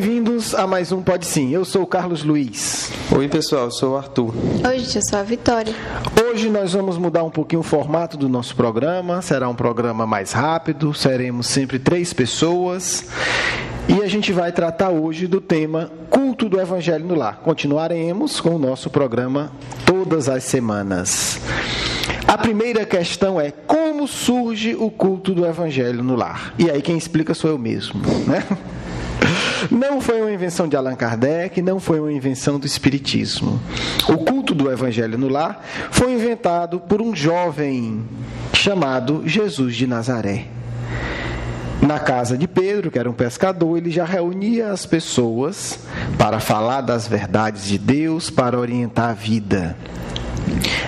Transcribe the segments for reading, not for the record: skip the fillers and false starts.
Bem-vindos a mais um Pode Sim. Eu sou o Carlos Luiz. Oi, pessoal, eu sou o Arthur. Oi, gente, eu sou a Vitória. Hoje nós vamos mudar um pouquinho o formato do nosso programa. Será um programa mais rápido, seremos sempre 3 pessoas. E a gente vai tratar hoje do tema Culto do Evangelho no Lar. Continuaremos com o nosso programa todas as semanas. A primeira questão é: como surge o culto do Evangelho no lar? E aí quem explica sou eu mesmo, né? Não foi uma invenção de Allan Kardec, não foi uma invenção do Espiritismo. O culto do Evangelho no lar foi inventado por um jovem chamado Jesus de Nazaré. Na casa de Pedro, que era um pescador, ele já reunia as pessoas para falar das verdades de Deus, para orientar a vida.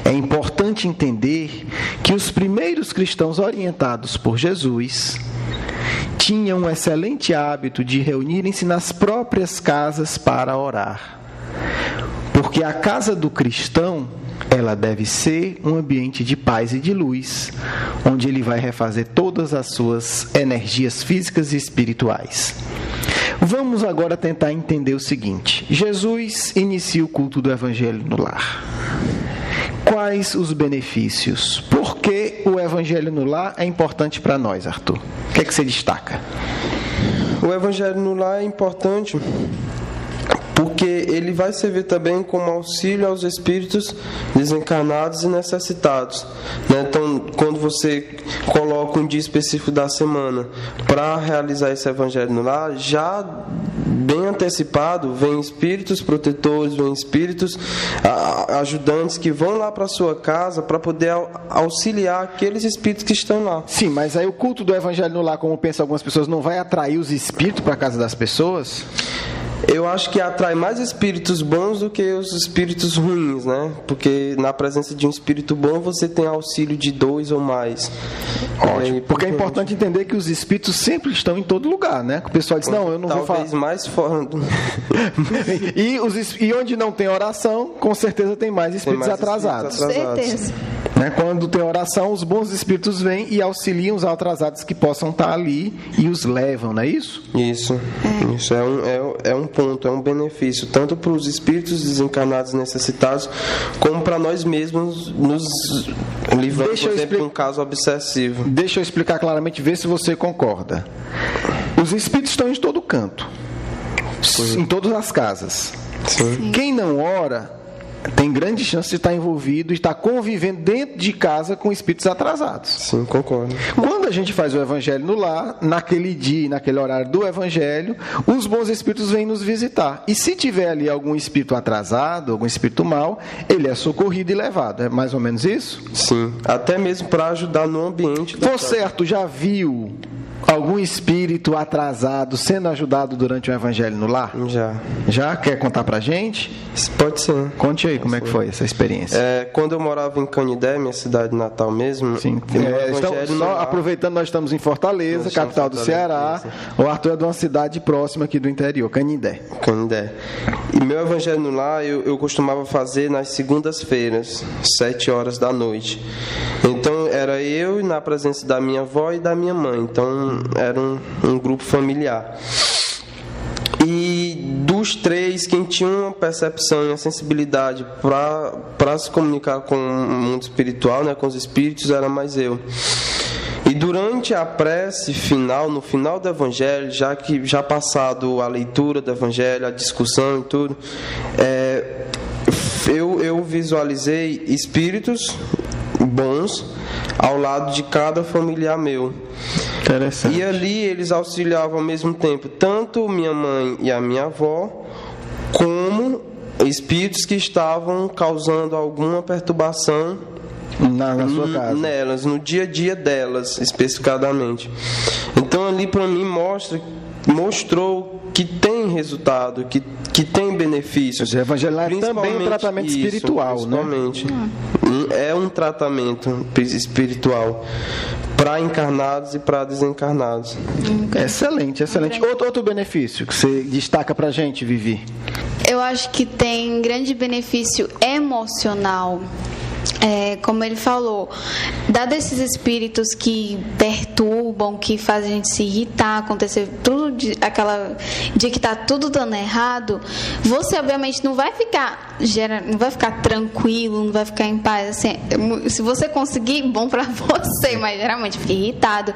É importante entender que os primeiros cristãos orientados por Jesus tinham um excelente hábito de reunirem-se nas próprias casas para orar. Porque a casa do cristão, ela deve ser um ambiente de paz e de luz, onde ele vai refazer todas as suas energias físicas e espirituais. Vamos agora tentar entender o seguinte: Jesus inicia o culto do Evangelho no lar. Quais os benefícios? Por que o Evangelho no lar é importante para nós, Arthur? O que é que você destaca? O Evangelho no lar é importante porque ele vai servir também como auxílio aos espíritos desencarnados e necessitados, né? Então, quando você coloca um dia específico da semana para realizar esse Evangelho no lar, já bem antecipado, vem espíritos protetores, vem espíritos ajudantes que vão lá para a sua casa para poder auxiliar aqueles espíritos que estão lá. Sim, mas aí o culto do Evangelho no lar, como pensam algumas pessoas, não vai atrair os espíritos para a casa das pessoas? Eu acho que atrai mais espíritos bons do que os espíritos ruins, né? Porque na presença de um espírito bom você tem auxílio de 2 ou mais. Ótimo. Porque é importante entender que os espíritos sempre estão em todo lugar, né? O pessoal diz: não, eu não vou falar. Talvez mais fora. E onde não tem oração, com certeza tem mais espíritos atrasados. Com certeza. Quando tem oração, os bons espíritos vêm e auxiliam os atrasados que possam estar ali e os levam, não é isso? Isso é um ponto, é um benefício, tanto para os espíritos desencarnados e necessitados, como para nós mesmos nos livrando, por exemplo, de um caso obsessivo. Deixa eu explicar claramente, ver se você concorda. Os espíritos estão em todo canto, em todas as casas. Sim. Quem não ora tem grande chance de estar envolvido e estar convivendo dentro de casa com espíritos atrasados. Sim, concordo. Quando a gente faz o Evangelho no lar, naquele dia, naquele horário do Evangelho, os bons espíritos vêm nos visitar. E se tiver ali algum espírito atrasado, algum espírito mau, ele é socorrido e levado. É mais ou menos isso? Sim, até mesmo para ajudar no ambiente. Você, Arthur, já viu algum espírito atrasado sendo ajudado durante o Evangelho no lar? Já. Já? Quer contar pra gente? Pode ser. Conte aí como é que foi essa experiência. Quando eu morava em Canindé, minha cidade natal mesmo. Sim. Aproveitando, nós estamos em Fortaleza, capital do Ceará. O Arthur é de uma cidade próxima aqui do interior, Canindé. E meu Evangelho no lar eu costumava fazer nas segundas-feiras, 7 horas da noite. Então era eu na presença da minha avó e da minha mãe. Então era um grupo familiar. E dos 3, quem tinha uma percepção e uma sensibilidade para se comunicar com o mundo espiritual, né, com os espíritos, era mais eu. E durante a prece final, no final do Evangelho, já passado a leitura do Evangelho, a discussão e tudo, eu visualizei espíritos bons ao lado de cada familiar meu. Interessante. E ali eles auxiliavam ao mesmo tempo tanto minha mãe e a minha avó, como espíritos que estavam causando alguma perturbação na sua casa, nelas, no dia a dia delas, especificadamente. Então ali para mim mostrou que tem resultado, que tem benefícios. O Evangelho é também um tratamento espiritual, né? É um tratamento espiritual para encarnados e para desencarnados. Excelente. Outro benefício que você destaca para a gente, Vivi? Eu acho que tem grande benefício emocional. como ele falou, dado esses espíritos que perturbam, que fazem a gente se irritar, acontecer tudo aquela dia que tá tudo dando errado, você obviamente não vai ficar tranquilo, não vai ficar em paz. Assim, se você conseguir, bom para você, mas geralmente fica irritado.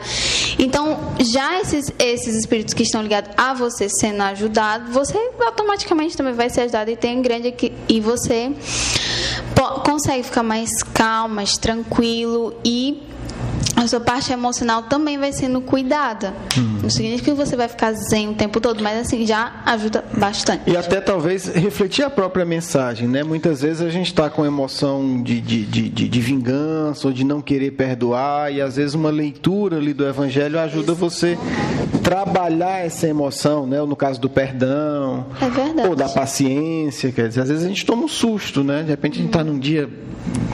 Então, já esses espíritos que estão ligados a você sendo ajudado, você automaticamente também vai ser ajudado e você consegue ficar mais calmo, mais tranquilo, e a sua parte emocional também vai sendo cuidada. Não significa que você vai ficar zen o tempo todo, mas assim, já ajuda bastante. E até talvez refletir a própria mensagem, né? Muitas vezes a gente está com emoção de vingança ou de não querer perdoar, e às vezes uma leitura ali do Evangelho ajuda você trabalhar essa emoção, né? Ou no caso do perdão, ou da paciência, quer dizer, às vezes a gente toma um susto, né? De repente a gente está num dia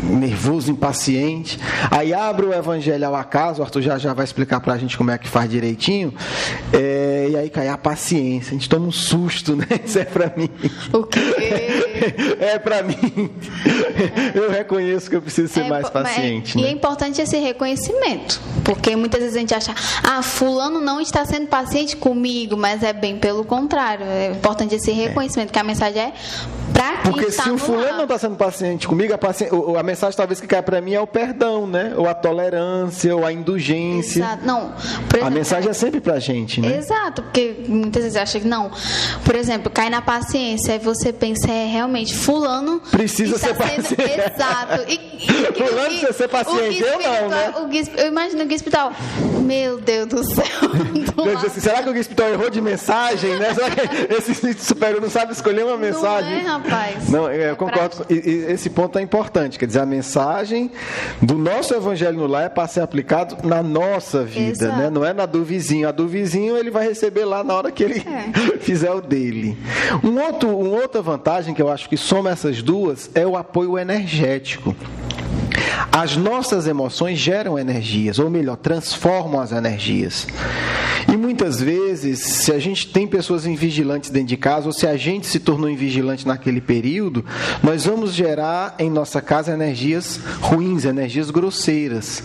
nervoso, impaciente, aí abre o Evangelho ao acaso, o Arthur já vai explicar pra gente como é que faz direitinho, e aí cai a paciência, a gente toma um susto, né? Isso é pra mim. O quê? É pra mim. Eu reconheço que eu preciso ser mais paciente. E é importante esse reconhecimento, porque muitas vezes a gente acha, fulano não está sendo paciente comigo, mas é bem pelo contrário. É importante esse reconhecimento, que a mensagem é pra quem porque está se o fulano não está sendo paciente comigo, a mensagem talvez que cai para mim é o perdão, né? Ou a tolerância, ou a indulgência. Exato. Não, por exemplo, a mensagem é sempre pra gente, né? Exato, porque muitas vezes acha que não. Por exemplo, cai na paciência, aí você pensa, realmente, fulano precisa ser paciente. Exato. Fulano precisa ser paciente, eu não, né? Eu imagino o guia espiritual, meu Deus do céu. Assim, será que o guia espiritual errou de mensagem, né? Será que esse superior não sabe escolher uma mensagem? Não é, rapaz. Não, eu concordo. Esse ponto é importante. Quer dizer, a mensagem do nosso Evangelho no Lar é para ser aplicado na nossa vida, né? Não é na do vizinho. A do vizinho ele vai receber lá na hora que ele fizer o dele. Uma outra vantagem que eu acho que soma essas duas é o apoio energético. As nossas emoções geram energias, ou melhor, transformam as energias. E muitas vezes, se a gente tem pessoas invigilantes dentro de casa, ou se a gente se tornou invigilante naquele período, nós vamos gerar em nossa casa energias ruins, energias grosseiras.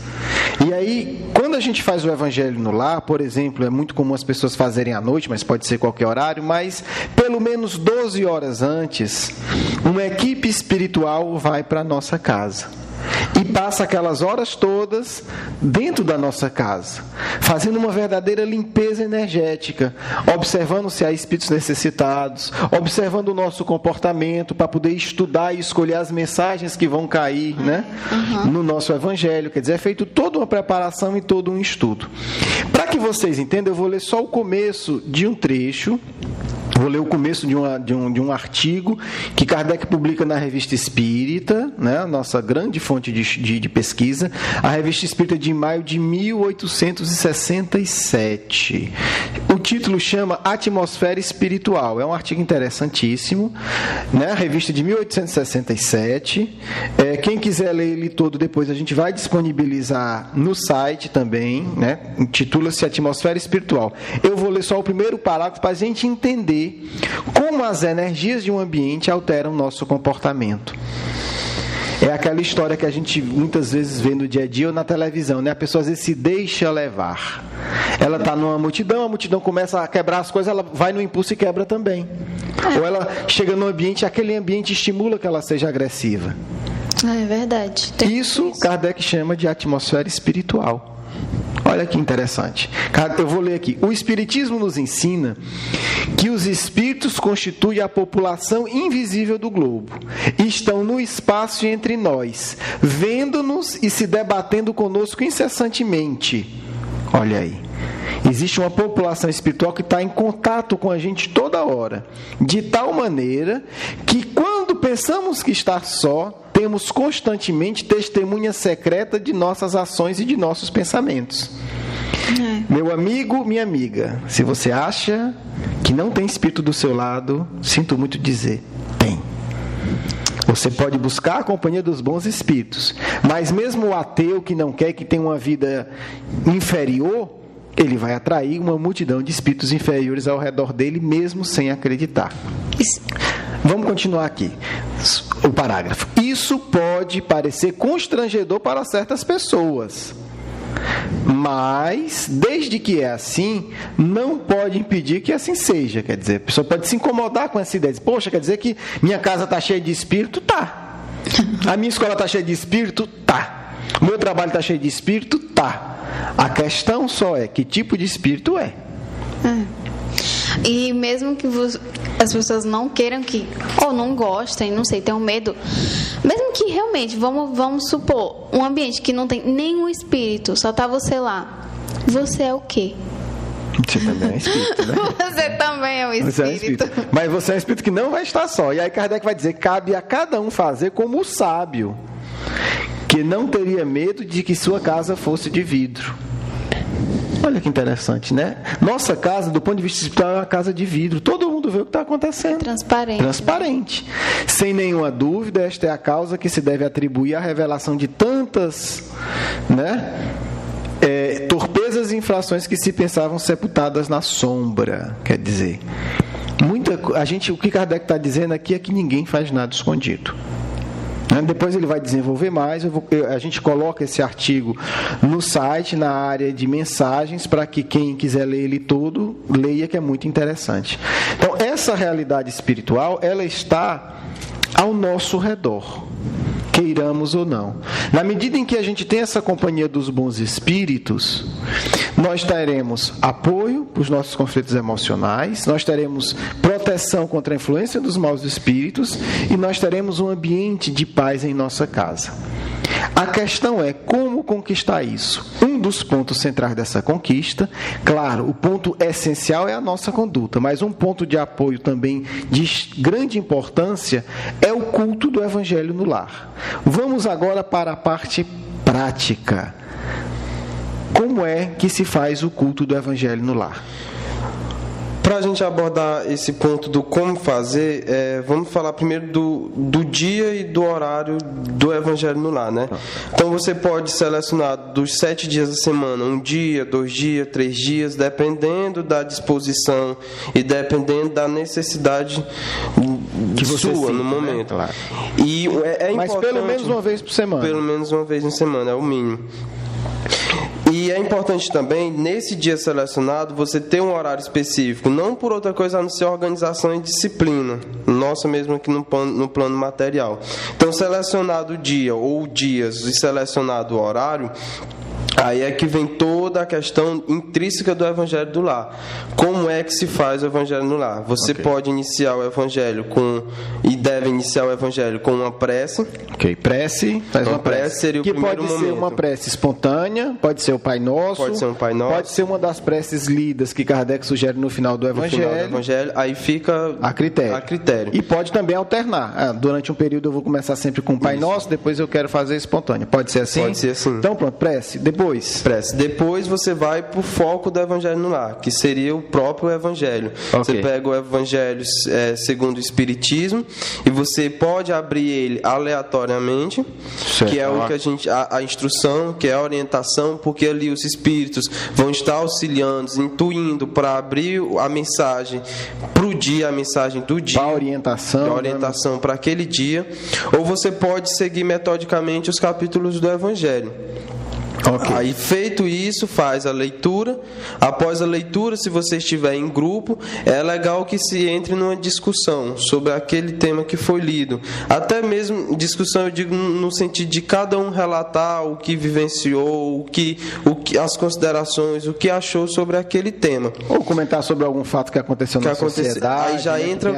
E aí, quando a gente faz o Evangelho no Lar, por exemplo, é muito comum as pessoas fazerem à noite, mas pode ser qualquer horário, mas pelo menos 12 horas antes, uma equipe espiritual vai para a nossa casa. E passa aquelas horas todas dentro da nossa casa, fazendo uma verdadeira limpeza energética, observando se há espíritos necessitados, observando o nosso comportamento para poder estudar e escolher as mensagens que vão cair, né, no nosso Evangelho. Quer dizer, é feito toda uma preparação e todo um estudo. Para que vocês entendam, eu vou ler só o começo de um trecho. Vou ler o começo de um artigo que Kardec publica na Revista Espírita, né, a nossa grande fonte de pesquisa, a Revista Espírita de maio de 1867. O título chama Atmosfera Espiritual. É um artigo interessantíssimo, né, a revista de 1867. Quem quiser ler ele todo depois, a gente vai disponibilizar no site também, né, intitula-se Atmosfera Espiritual. Eu vou ler só o primeiro parágrafo para a gente entender como as energias de um ambiente alteram nosso comportamento. É aquela história que a gente muitas vezes vê no dia a dia ou na televisão, né? A pessoa às vezes se deixa levar. Ela está numa multidão, a multidão começa a quebrar as coisas, ela vai no impulso e quebra também. Ou ela chega num ambiente, aquele ambiente estimula que ela seja agressiva. É verdade. Isso Kardec chama de atmosfera espiritual. Olha que interessante. Eu vou ler aqui. O Espiritismo nos ensina que os espíritos constituem a população invisível do globo. Estão no espaço entre nós, vendo-nos e se debatendo conosco incessantemente. Olha aí. Existe uma população espiritual que está em contato com a gente toda hora, de tal maneira que quando pensamos que está só, temos constantemente testemunha secreta de nossas ações e de nossos pensamentos. Meu amigo, minha amiga, se você acha que não tem espírito do seu lado, sinto muito dizer, tem. Você pode buscar a companhia dos bons espíritos, mas mesmo o ateu que não quer, que tem uma vida inferior, ele vai atrair uma multidão de espíritos inferiores ao redor dele, mesmo sem acreditar. Vamos continuar aqui. o parágrafo. Isso pode parecer constrangedor para certas pessoas, mas, desde que é assim, não pode impedir que assim seja. Quer dizer, a pessoa pode se incomodar com essa ideia. Poxa, quer dizer que minha casa está cheia de espírito? Tá. A minha escola está cheia de espírito? Tá. O meu trabalho está cheio de espírito? Tá. A questão só é que tipo de espírito é. E mesmo que as pessoas não queiram que, ou não gostem, não sei, tenham medo, mesmo que realmente, vamos supor, um ambiente que não tem nenhum espírito, só tá você lá, você é o quê? Você também é um espírito, né? Você também é um espírito. Você é um espírito. Mas você é um espírito que não vai estar só. E aí Kardec vai dizer, cabe a cada um fazer como o sábio, que não teria medo de que sua casa fosse de vidro. Olha que interessante, né? Nossa casa, do ponto de vista espiritual, é uma casa de vidro. Todo mundo vê o que está acontecendo. Transparente. Transparente. Sem nenhuma dúvida, esta é a causa que se deve atribuir à revelação de tantas, né, torpezas e infrações que se pensavam sepultadas na sombra. Quer dizer, o que Kardec está dizendo aqui é que ninguém faz nada escondido. Depois ele vai desenvolver mais. A gente coloca esse artigo no site, na área de mensagens, para que quem quiser ler ele todo, leia, que é muito interessante. Então, essa realidade espiritual, ela está ao nosso redor, queiramos ou não. Na medida em que a gente tem essa companhia dos bons espíritos, nós teremos apoio para os nossos conflitos emocionais, nós teremos proteção contra a influência dos maus espíritos e nós teremos um ambiente de paz em nossa casa. A questão é como conquistar isso. Um dos pontos centrais dessa conquista, claro, o ponto essencial é a nossa conduta, mas um ponto de apoio também de grande importância é o culto do Evangelho no lar. Vamos agora para a parte prática. Como é que se faz o culto do Evangelho no lar? Para a gente abordar esse ponto do como fazer, vamos falar primeiro do dia e do horário do Evangelho no lar, né? Então você pode selecionar dos 7 dias da semana, 1 dia, 2 dias, 3 dias, dependendo da disposição e dependendo da necessidade que você sua no momento. Né? Claro. E é Mas importante, pelo menos uma vez por semana. Pelo menos uma vez na semana, é o mínimo. E é importante também, nesse dia selecionado, você ter um horário específico, não por outra coisa a não ser organização e disciplina, nossa mesmo aqui no plano material. Então, selecionado o dia ou dias e selecionado o horário, aí é que vem toda a questão intrínseca do Evangelho do Lar. Como é que se faz o Evangelho no lar? Você pode iniciar o Evangelho e deve iniciar o Evangelho com uma prece. Ok, prece, faz uma prece. Seria o que primeiro pode momento. Ser uma prece espontânea, pode ser o Pai Nosso. Pode ser um Pai Nosso. Pode ser uma das preces lidas que Kardec sugere no final do Evangelho. Aí fica a critério. E pode também alternar. Durante um período eu vou começar sempre com o Pai Nosso, depois eu quero fazer espontânea. Pode ser assim? Pode ser assim. Então pronto, prece. Prece. Depois você vai para o foco do Evangelho no lar, que seria o próprio Evangelho. Okay. Você pega o Evangelho segundo o Espiritismo e você pode abrir ele aleatoriamente, certo, que é o que a instrução, que é a orientação, porque ali os Espíritos vão estar auxiliando, intuindo para abrir a mensagem para o dia, a mensagem do dia. A orientação. Para aquele dia. Ou você pode seguir metodicamente os capítulos do Evangelho. Okay. Aí, feito isso, faz a leitura. Após a leitura, se você estiver em grupo, é legal que se entre numa discussão sobre aquele tema que foi lido. Até mesmo discussão, eu digo, no sentido de cada um relatar o que vivenciou, as considerações, o que achou sobre aquele tema. Ou comentar sobre algum fato que aconteceu na sociedade. Aí já entra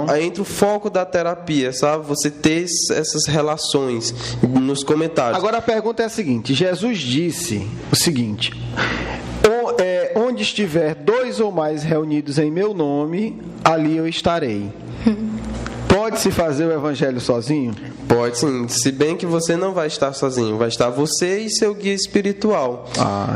aí entra o foco da terapia, sabe? Você ter essas relações nos comentários. Agora a pergunta é a seguinte: Jesus disse o seguinte: onde estiver 2 ou mais reunidos em meu nome, ali eu estarei. Pode-se fazer o Evangelho sozinho? Pode sim, se bem que você não vai estar sozinho, vai estar você e seu guia espiritual.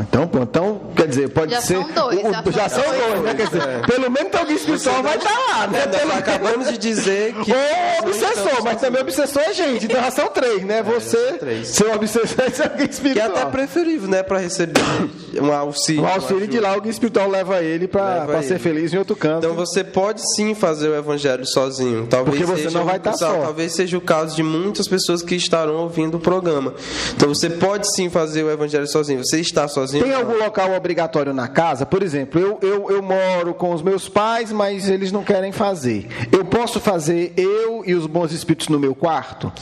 Então quer dizer, pode já ser... São dois, já são dois, né? Quer dizer, pelo menos teu guia espiritual vai estar lá, né? Nós acabamos de dizer que... Ou obsessor, mas também obsessor é gente, então já são 3, né? Você, seu obsessor e seu guia espiritual. Que é até preferível, né? Para receber um auxílio. Um auxílio de lá, o guia espiritual leva ele para ser feliz em outro canto. Então você pode sim fazer o Evangelho sozinho. Talvez porque você não vai estar só. Talvez seja o caso de muitas pessoas que estarão ouvindo o programa. Então você pode sim fazer o evangelho sozinho. Você está sozinho? Tem algum local obrigatório na casa? Por exemplo, eu moro com os meus pais, mas eles não querem fazer. Eu posso fazer eu e os bons espíritos no meu quarto?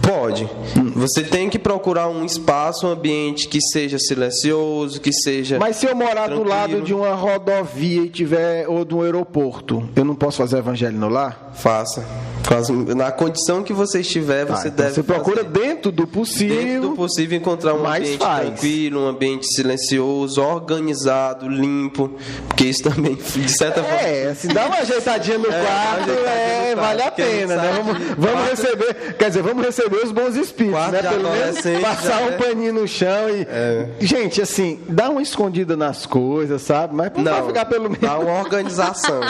Pode. Você tem que procurar um espaço, um ambiente que seja silencioso, que seja... Mas se eu morar tranquilo. do lado de uma rodovia e tiver, ou de um aeroporto, eu não posso fazer evangelho no lar? Faça. Na condição que você estiver, você então deve você procura fazer. dentro do possível. Dentro do possível encontrar um ambiente tranquilo, um ambiente silencioso, organizado, limpo, porque isso também, de certa forma... Se dá uma ajeitadinha no quarto, vale a pena, né? Vamos receber, quer dizer, vamos receber os bons espíritos, né? Pelo menos passar um paninho no chão e... Gente, assim, dá uma escondida nas coisas, sabe? Mas não ficar pelo menos... Dá uma organização.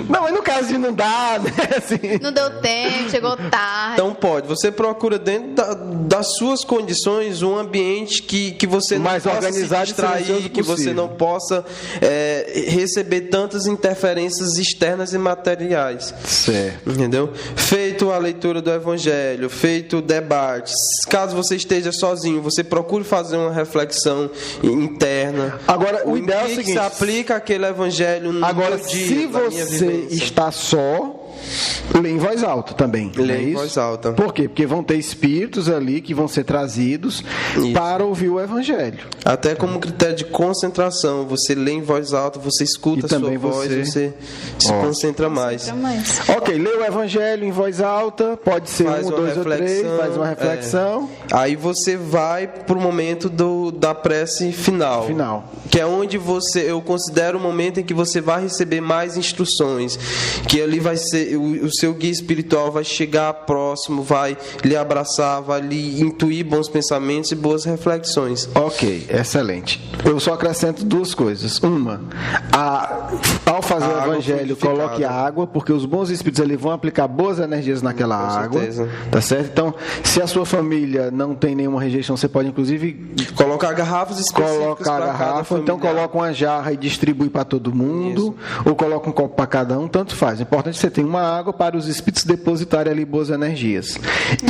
Não, mas no caso de não dar, né? Assim... Não deu tempo, chegou tarde. Então pode. Você procura dentro das suas condições um ambiente que você não mais possa organizado, se distrair, que você não possa receber tantas interferências externas e materiais. Certo. Entendeu? Feito a leitura do Evangelho, feito o debate. Caso você esteja sozinho, você procure fazer uma reflexão interna. Agora, o ideal é o seguinte: se aplica aquele Evangelho no agora, dia, se você está só, lê em voz alta também. Lê em voz alta. Por quê? Porque vão ter espíritos ali que vão ser trazidos para ouvir o Evangelho. Até como critério de concentração. Você lê em voz alta, você escuta a sua voz, você se concentra mais. Ok, lê o Evangelho em voz alta, pode ser faz 1, 2 ou 3, faz uma reflexão. Aí você vai para o momento da prece final. Que é onde eu considero o momento em que você vai receber mais instruções. Que ali vai ser... O seu guia espiritual vai chegar próximo, vai lhe abraçar, vai lhe intuir bons pensamentos e boas reflexões. Ok, excelente. Eu só acrescento 2 coisas. Uma, ao fazer o Evangelho, coloque água, porque os bons espíritos ali vão aplicar boas energias naquela água. Certeza. Tá certo? Então, se a sua família não tem nenhuma rejeição, você pode inclusive colocar garrafas específicas para cada família. Então coloca uma jarra e distribui para todo mundo, ou coloca um copo para cada um, tanto faz. O importante é que você tenha uma água para os espíritos depositarem ali boas energias.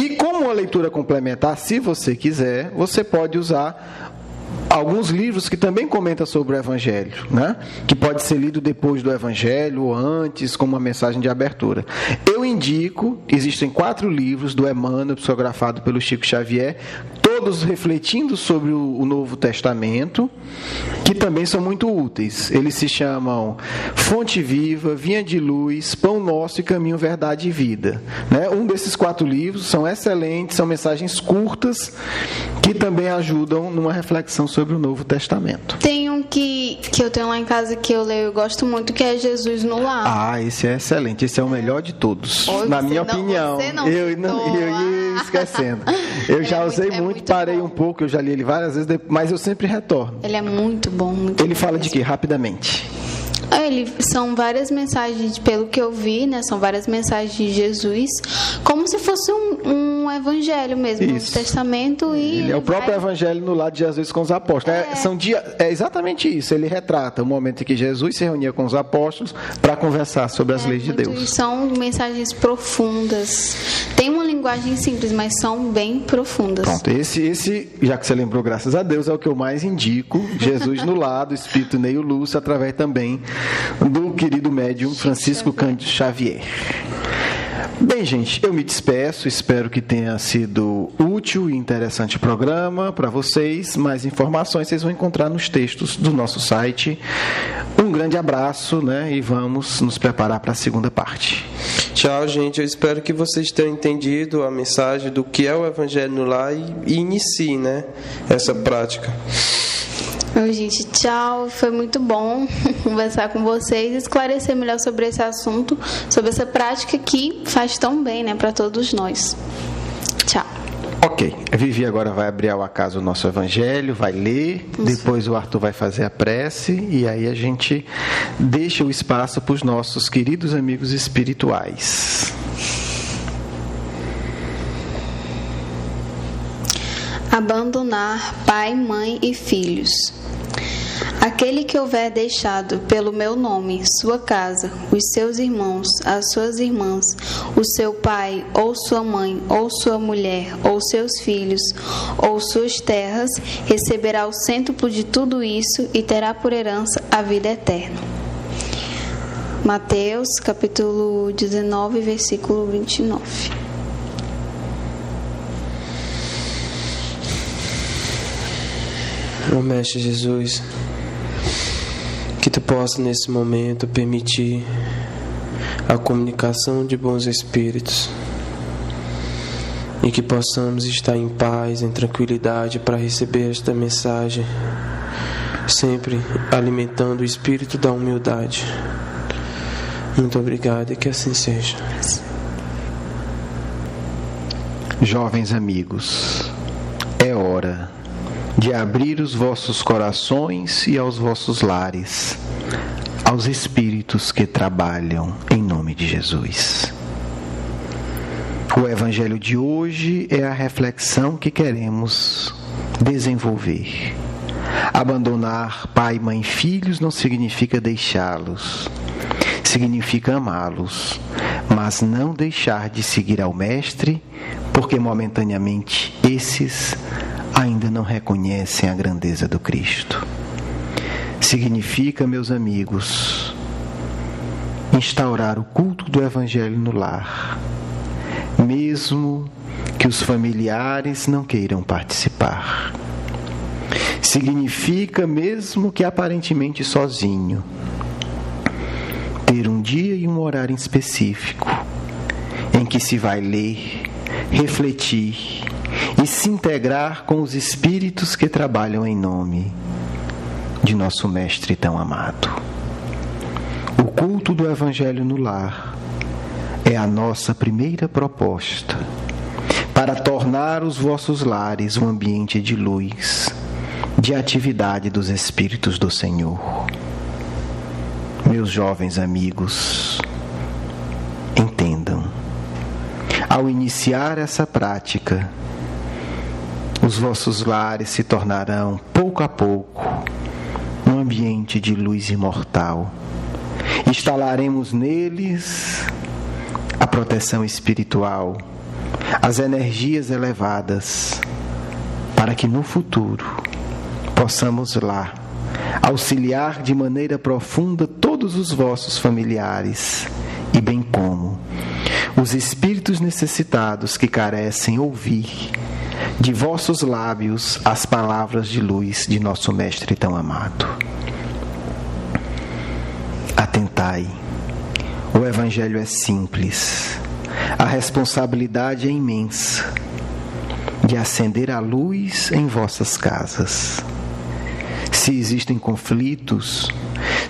E como uma leitura complementar, se você quiser, você pode usar alguns livros que também comentam sobre o Evangelho, né? Que pode ser lido depois do Evangelho ou antes, como uma mensagem de abertura. Eu indico, existem 4 livros do Emmanuel, psicografado pelo Chico Xavier, todos refletindo sobre o Novo Testamento, que também são muito úteis. Eles se chamam Fonte Viva, Vinha de Luz, Pão Nosso e Caminho, Verdade e Vida. Né? Um desses 4 livros são excelentes, são mensagens curtas, que também ajudam numa reflexão sobre o Novo Testamento. Tem um que eu tenho lá em casa que eu leio e gosto muito, que é Jesus no Lar. Esse é excelente, esse é o melhor de todos, na minha opinião. Eu ia esquecendo. Eu já usei muito, parei um pouco, eu já li ele várias vezes, mas eu sempre retorno. Ele é muito bom. Ele fala de quê? Rapidamente. São várias mensagens, pelo que eu vi, né? São várias mensagens de Jesus, como se fosse um evangelho mesmo, no Testamento. E ele é o próprio evangelho no lado de Jesus com os apóstolos. É exatamente isso. Ele retrata o momento em que Jesus se reunia com os apóstolos para conversar sobre as leis de Deus. São mensagens profundas. Tem uma linguagem simples, mas são bem profundas. Pronto, esse, já que você lembrou, graças a Deus, é o que eu mais indico. Jesus no lado, o Espírito Neio Lúcio, através também do querido médium Francisco Cândido Xavier. Bem, gente, eu me despeço, espero que tenha sido útil e interessante o programa para vocês. Mais informações vocês vão encontrar nos textos do nosso site. Um grande abraço, né? E vamos nos preparar para a segunda parte. Tchau, gente. Eu espero que vocês tenham entendido a mensagem do que é o Evangelho no Lar e inicie, né, essa prática. Gente, tchau. Foi muito bom conversar com vocês e esclarecer melhor sobre esse assunto, sobre essa prática que faz tão bem, né, para todos nós. Tchau. Ok, a Vivi agora vai abrir ao acaso o nosso Evangelho, vai ler, depois o Arthur vai fazer a prece e aí a gente deixa o espaço para os nossos queridos amigos espirituais. Abandonar pai, mãe e filhos. Aquele que houver deixado pelo meu nome sua casa, os seus irmãos, as suas irmãs, o seu pai ou sua mãe, ou sua mulher, ou seus filhos, ou suas terras, receberá o cêntuplo de tudo isso e terá por herança a vida eterna. Mateus, capítulo 19, versículo 29. Ó Mestre Jesus, que Tu possa nesse momento permitir a comunicação de bons espíritos e que possamos estar em paz, em tranquilidade para receber esta mensagem, sempre alimentando o espírito da humildade. Muito obrigado e que assim seja. Jovens amigos, é hora de abrir os vossos corações e aos vossos lares, aos espíritos que trabalham em nome de Jesus. O Evangelho de hoje é a reflexão que queremos desenvolver. Abandonar pai, mãe e filhos não significa deixá-los, significa amá-los, mas não deixar de seguir ao Mestre, porque momentaneamente esses ainda não reconhecem a grandeza do Cristo. Significa, meus amigos, instaurar o culto do Evangelho no lar, mesmo que os familiares não queiram participar. Significa, mesmo que aparentemente sozinho, ter um dia e um horário específico em que se vai ler, refletir e se integrar com os espíritos que trabalham em nome de nosso Mestre tão amado. O culto do Evangelho no lar é a nossa primeira proposta para tornar os vossos lares um ambiente de luz, de atividade dos Espíritos do Senhor. Meus jovens amigos, entendam, ao iniciar essa prática, os vossos lares se tornarão, pouco a pouco, um ambiente de luz imortal. Instalaremos neles a proteção espiritual, as energias elevadas, para que no futuro possamos lá auxiliar de maneira profunda todos os vossos familiares e bem como os espíritos necessitados que carecem ouvir de vossos lábios as palavras de luz de nosso Mestre tão amado. Atentai, o Evangelho é simples, a responsabilidade é imensa de acender a luz em vossas casas. Se existem conflitos,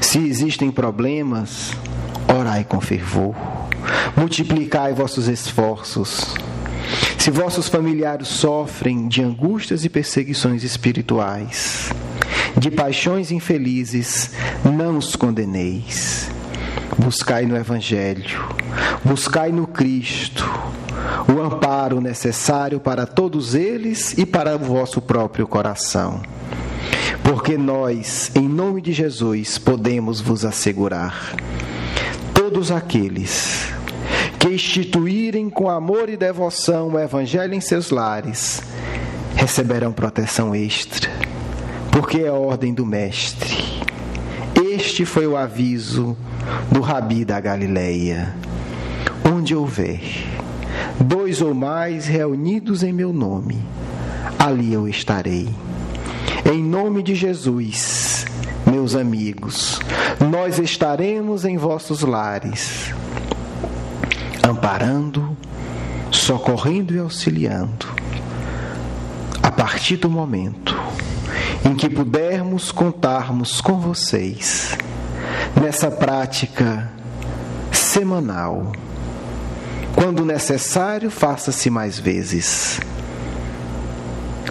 se existem problemas, orai com fervor, multiplicai vossos esforços. Se vossos familiares sofrem de angústias e perseguições espirituais, de paixões infelizes, não os condeneis. Buscai no Evangelho, buscai no Cristo o amparo necessário para todos eles e para o vosso próprio coração. Porque nós, em nome de Jesus, podemos vos assegurar: todos aqueles que instituírem com amor e devoção o Evangelho em seus lares, receberão proteção extra, porque é a ordem do Mestre. Este foi o aviso do Rabi da Galileia: onde houver 2 ou mais reunidos em meu nome, ali eu estarei. Em nome de Jesus, meus amigos, nós estaremos em vossos lares, amparando, socorrendo e auxiliando, a partir do momento em que pudermos contarmos com vocês nessa prática semanal. Quando necessário, faça-se mais vezes,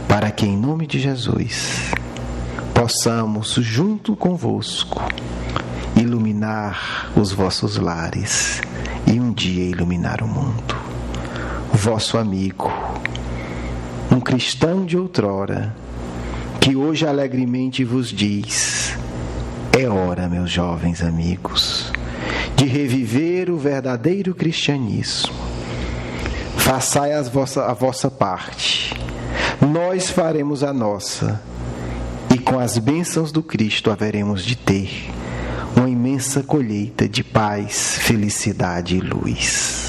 para que em nome de Jesus possamos, junto convosco, iluminar os vossos lares e um dia iluminar o mundo. Vosso amigo, um cristão de outrora, que hoje alegremente vos diz: É hora, meus jovens amigos, de reviver o verdadeiro cristianismo. Façai a vossa parte, nós faremos a nossa, e com as bênçãos do Cristo haveremos de ter uma imensa colheita de paz, felicidade e luz.